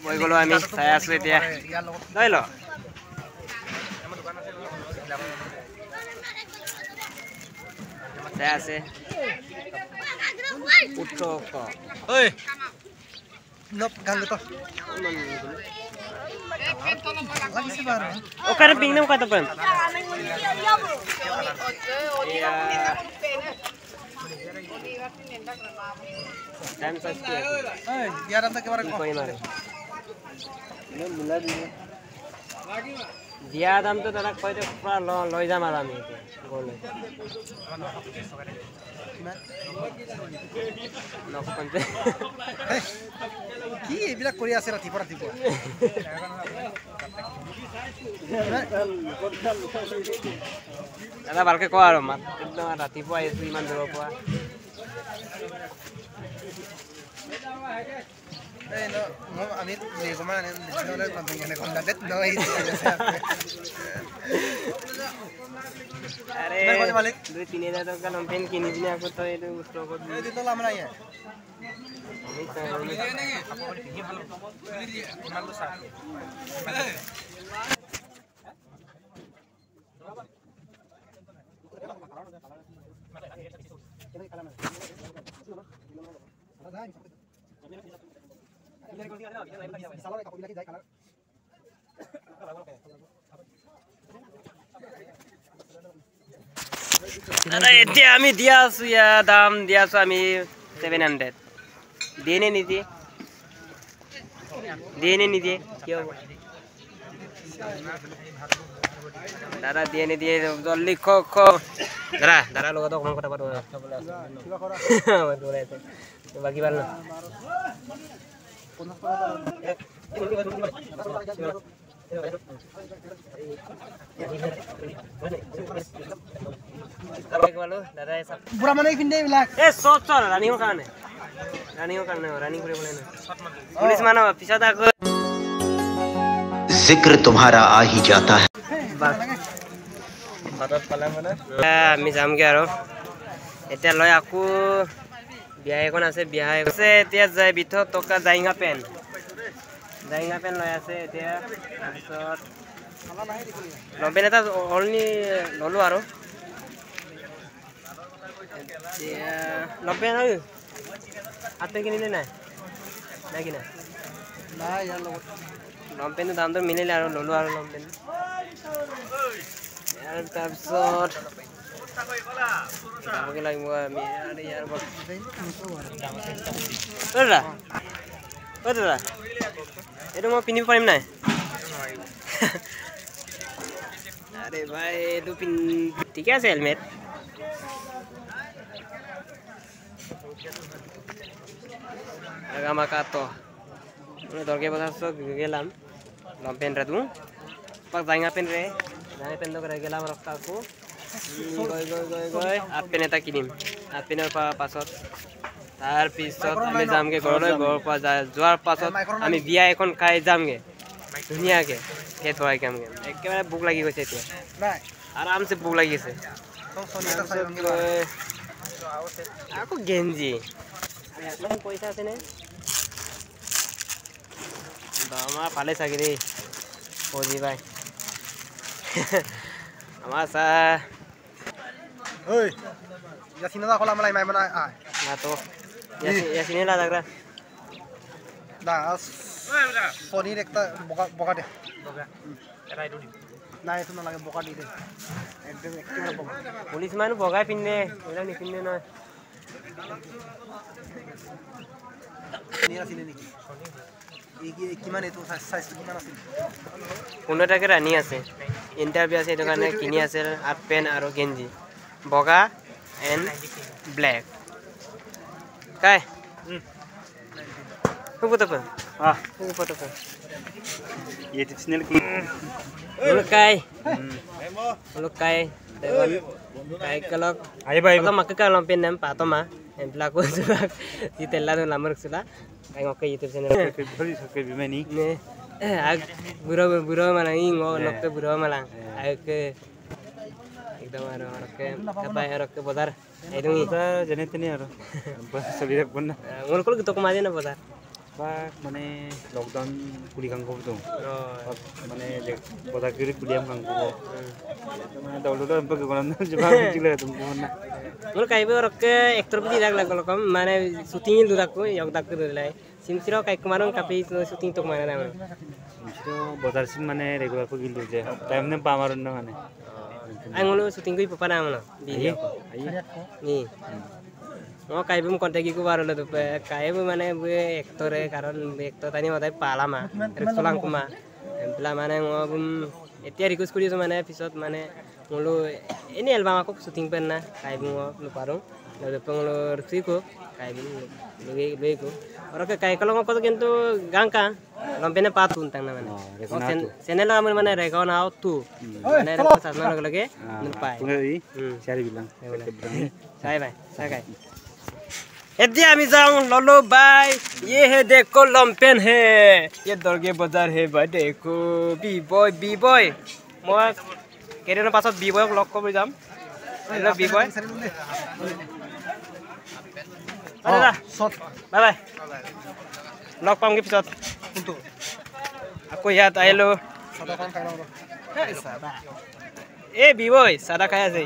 বহি গলো আমি চাই আছো এতিয়া লৈ ল চাই আছে উঠক ঐ নপ গাঙ্গ তো ওখানে পিংনাম কত পাম টাইম সাইজ কি এই ইয়ার আন্দা কেবারে কই মারে দিয়া দাম তো দাদা কই দে পুরা লই যাম আর আমি গলে কি এবিলা কৰি আছে ৰাতিপুৱা দাদা ভালকে কোৱা আৰু মাত একদম ৰাতিপুৱা আহিছো ইমান দূৰৰ পৰা এই no আমি লেগমা নলে কন্টেনে কন্টাক্ট নই আরে 2-3000 টাকা লম্পেন কিনি দিনে আকৌ তো এইটো স্টকত এই দিন তো আমরা ইয়া আমি তো ইমান তো সাথ দাদা এতিয়া আমি দিয়া আছো ইয়া দাম দিয়া আছো আমি 700 দেনে নিদিয়ে কি হ'ব দাদা দিয়ে নিদিয়ে জলদি খ দাদা লগত অকমান কথা পাতো বাকি ভাল না বুঢ়া মানে পিন্ধে এইবিলাক এ চল ৰানিঙৰ কাৰণে ৰানিং কৰিবলৈ না পুলিচ মানুহ পিছত আকৌ जिक्र तुम्हारा आ ही जाता है আমি যামগে আৰু এতিয়া লৈ আকৌ বিয়া এখন আছে এতিয়া যায় ভিতৰত টকা জাইঙা পেন লৈ আছে এতিয়া তাৰপিছত লম্পেন এটা অনলি ললো আৰু লম্পেন হাতে কিনিলে নাই কিনা নাই ইয়াৰ লগত লম্পেনৰ দামটো মিলিলে আৰু ললো আৰু লম্পেন তাৰপিছত যাবগে লাগিব আমি আৰু ইয়াৰ দাদা এইটো মই পিন্ধিব পাৰিম নাই আৰে ভাই এইটো ঠিকে আছে helmet agama kato udah dorge bahasa gelam lompen ratu pak zainga pen do kare gelam raktaku goi apen eta kinim apener pasot tar pisot ami jamge goroi gor pa joar pasot ami biya ekon kai jamge dunia ke het hoy kamge ekebare buk lagi goise etia নাই aram se buk lagi ase aku genji Yang পয়সা আছে নে দামা পালে চাগে রে ওজি ভাই আমার সা ওই ইয়াসিনা দা কলা মালাই মাই মানা আ না তো ইয়াসিনা লা লাগরা দাস সোনির একটা বকা দে এটা আইডি না এটা না লাগে বকা দি দে একদম একেবারে বকা পুলিশ মানু বগাই পিননে ওলা নি পিননে না কিমান এইটো সাইজ কিমান আছিল 15 টাকা রানি আছে ইন্টারভিউ আছে এটো কারণে কিনি আছে হাফ প্যান্ট আর গেঞ্জি বগা এন্ড ব্ল্যাক কাই ফটো পা ফটো পা YouTube channel কি Lukai Dewan kai kalok ayo bye atau mak ka lompin nam pato ma en black surak si tella do lamar sula ai ngok YouTube channel beli sakit bimani ne ag buro malang ngo nok buro malang ag ekdam aro ke kapai aro ke bodar edungi jane tini aro bas sabira bunna ngol kol gitu kemana na bodar মানে lockdown কুলি কাংকো তো মানে বজার করে কুলিয়াম কাংকো মানে দৌলতো এমপ গগনাম জবা বুঝিলে তুমি না মোর কাইবে রকে একটর বিদি লাগ লাগ লকম মানে শুটিং ইল দুদাকো ইয়ক দাক দুলাই সিমসিরো কাইক মারন কাপি শুটিং তো মানে না তো বজার সিন মানে রেগুলার কো গিল যে টাইম নে পামারন না মানে আঙুলো শুটিং কই পপা না আমনা ভিডিও নি ও কাইবম কন্টাক্ট কি বারলে তো কাইব মানে একটরে কারণ একটর তানি মতাই পালামা রেক্সলাং কুমা এমপ্লা মানে মবম এতিয়া রিকোয়েস্ট করিছো মানে পিছত মানে মোলো এনি এলবাম আকো শুটিং পেন না কাইবম নো পারো লদপংলো রসিকো কাইবম লগে ওরকে কাইকলং কত কিন্তু গাংকা লম্পেনে পাতুন তাং না মানে চ্যানেল আমার মানে রেকন আউ তু মানে রেকন সাসনা লগে পাই চারি বিলাং সাই ভাই সাকাই एदिया আমি जाऊं लल्लू भाई ये है देखो लंपेन है ये दरगे बाजार है भाई देखो बी बॉय মই কেৰেনৰ পাছত বি বয়ক লক কৰিব যাম হেল্ল বি বয় আরে শট বাই বাই লক পাম কি পিছত কোনটো আকৌ ইয়াত আইলো সাদা খান খাই লও এই সাদা এ বি বয় সাদা খাই আছে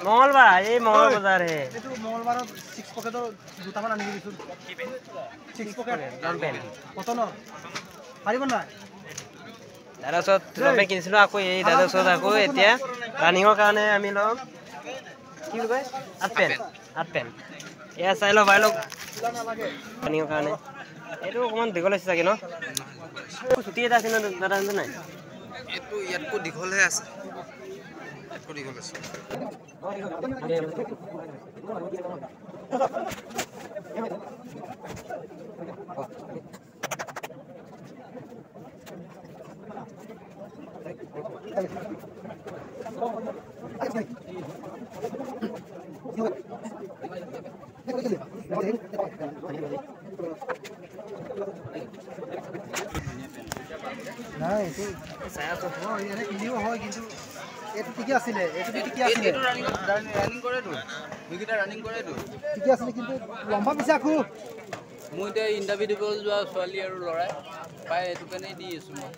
मंगलबार ये मंगल बाजार है मंगलबार 6 पॉकेट जूता मान आनि दिसु 6 पॉकेट लंपेन কত ন পারিব না দাদা সত লম্পেন কিনছিলো আকৌ এই দাদা সত আকৌ এতিয়া ৰানিংৰ কাৰণে আমি লম কি কয় আট পেন এয়া চাই ল ভাই লক ৰানিংৰ কাৰণে এটো অকমান দীঘল আছে চাগে ন ছুটি এটা আছে ন দাদা নাই এটো ইয়াতকো দীঘলহে আছে এটো দীঘল আছে নাই এটো সায়া তো হয় এনে কিনিও হয় কিন্তু এটো ঠিকই আছিল এটো ঠিকই আছিল রানিং কৰে তো বিগিটা ৰানিং কৰে তো ঠিকই আছিল কিন্তু লম্বা পিছে আকু মই তে ইন্টাৰভিউ দিব যোৱা ছোৱালী আৰু লৰাই পাই এটো কানে দি আছো মই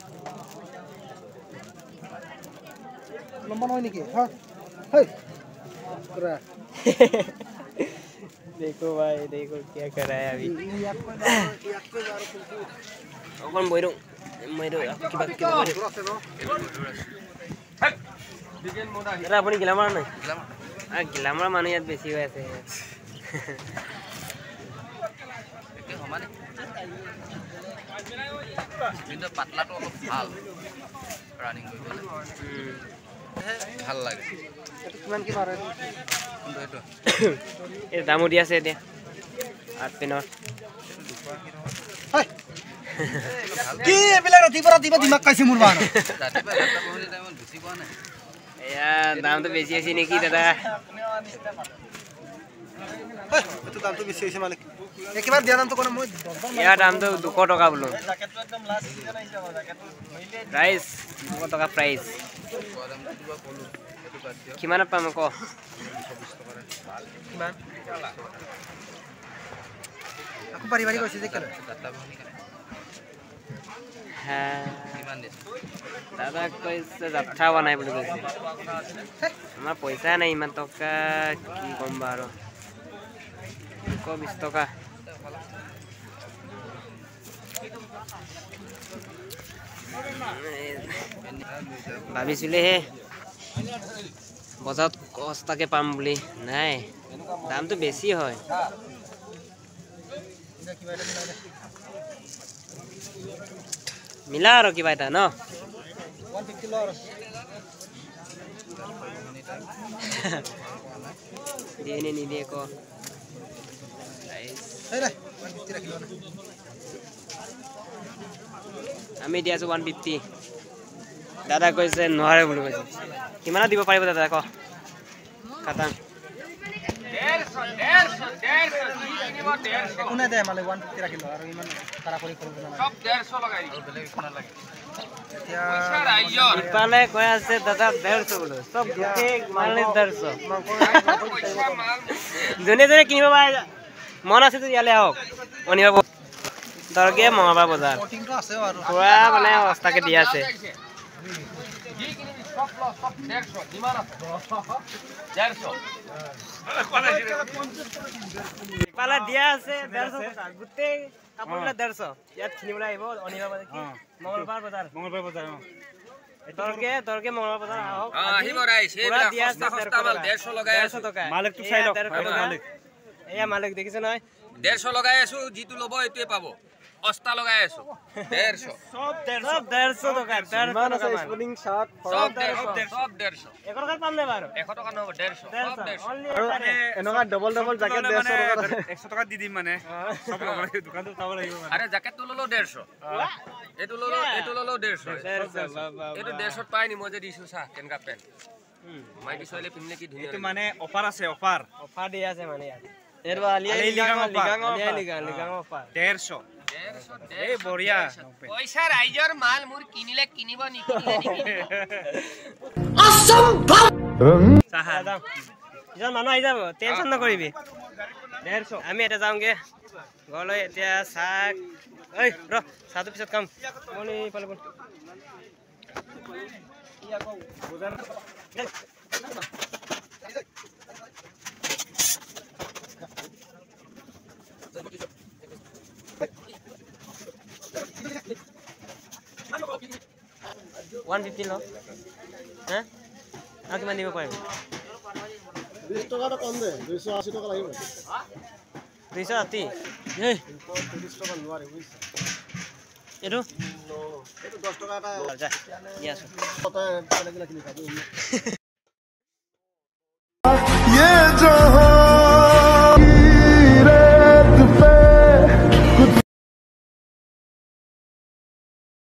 লম্বা নহয় নেকি হ্যাঁ হেই পুরা देखो भाई देखो क्या कर रहा है अभी कौन बोइरो मैरो की बात के जरा अपनी ग्लैमर नहीं ग्लैमर माने याद बेसी हो আছে একে সমানে কিন্তু পাতলাটো অলপ ভাল রানিং কৰিবলৈ ভাল লাগে এটো কিমান কি মাৰে কিন্তু এটো এৰ দাম উঠি আছে এতিয়া 8 পেনৰ হাই কি এবিলা ৰাতিপুৱা দিমাগ কাইছে মোৰ বান ৰাতিপুৱা ৰাতিপুৱা পঢ়িলে টাইমত বুজি পোৱা নাই এয়া দামটো বেছি আছে নেকি দাদা এটো দামটো বেছি হৈছে মানে একেবাৰে দিয়া দামটো কোন মই এয়া দামটো 200 টকা বলো প্রাইস 200 টকা প্রাইস কিমান পাম ক কিমান আকু পারিবারিক হৈছে যে কেলে হ্যাঁ কিমান দিছে দাদা কইছে যাত্ৰা বনাই বুলি কৈছে আমাৰ পইচা নাই ইমান টকা কি কম বাৰু 20 টকা ভাবিছিলে হে বজাৰত কষ্টাকে পাম বুলি নাই দামটো বেছি হয় মিলা আৰু কিবা এটা ন 150 লৰ দিয়ে নিদিয়ে ক এই ৰে 150 ৰাখিলো না আমি দি আছো 150 দাদা কৈছে নোৱাৰে বুলি কৈছে কিমান দিব পাৰিব দাদা ক খাতাং 150 কোনে দে মানে 150 ৰাখিলো আৰু ইমান তাৰা কৰি কৰিব না সব 150 লগাই আৰু বেলেগ কোনা লাগে ইফালে কৈ আছে দাদা 150 বোলো সব গোটেই মাল 150 জনে জনে কিনিব পাৰে মন আছে তো ইয়ালে আহক অনিবা তৰকে মঙলবাৰ বজাৰ কটিংটো আছে আৰু পুৰা মানে অৱস্থাকে দি আছে ইফালে দিয়া আছে 150 টকা গোটেই কাপোৰলে 150 ইয়াত কিনিবলৈ আহিব অনিবা বজাৰ কি মঙলবাৰ বজাৰ তৰকে মঙলবাৰ বজাৰ আহক আহিব ৰাইজ পুৰা দিয়া আছে সস্তা মাল 150 লগাই আছো টকা মালিকটো চাই লওক মালিক এয়া মালিক দেখিছে নহয় 150 লগাই আছো যিটো ল'ব এটোৱে পাব অস্তা লগাই আছো 150 সব 150 টকা 150 টকা স্পোর্টিং শার্ট সব 150 একৰ কাল পাম নে বাৰু 100 টকা নহব 150 সব 150 আৰু এনেকা ডবল জেকেট 150 টকা 100 টকা দি দিম মানে সব লগাই দোকানটো চাব লাগিব মানে আরে জ্যাকেটটো ললো 150 এটো ললো 150 এটো 150 পাই নি মই যে দিছো চা কেনকা পেন মাইকি সইলে পিনলে কি ধুনিয়া এটো মানে অফার আছে অফার দি আছে মানে ইয়াত এৰবা লিগাং অফাৰ 150 এই বঢ়িয়া পয়সা ৰাইজৰ মাল মুৰ কিনিলে কিনিব নিকিনিলে যাম ইজন মানুহ আহি যাব টেনচন নকৰিবি 150 আমি এটা যাওঁগে ঘৰলৈ এতিয়া চাহ ঐ ৰ চাহটো পিছত খাম মনি পালে বল ই আকৌ বজাৰ 150 লো হ্যাঁ আৰ কিমান দিব পাৰিম 20 টাকাটা কম দে 280 টাকা লাগিব 280 এই 30 টাকা নোৱাৰে বুইছ এটো এটো 10 টাকা এটা যা ইয়াছ কত লাগি লাগি খাবি ये जो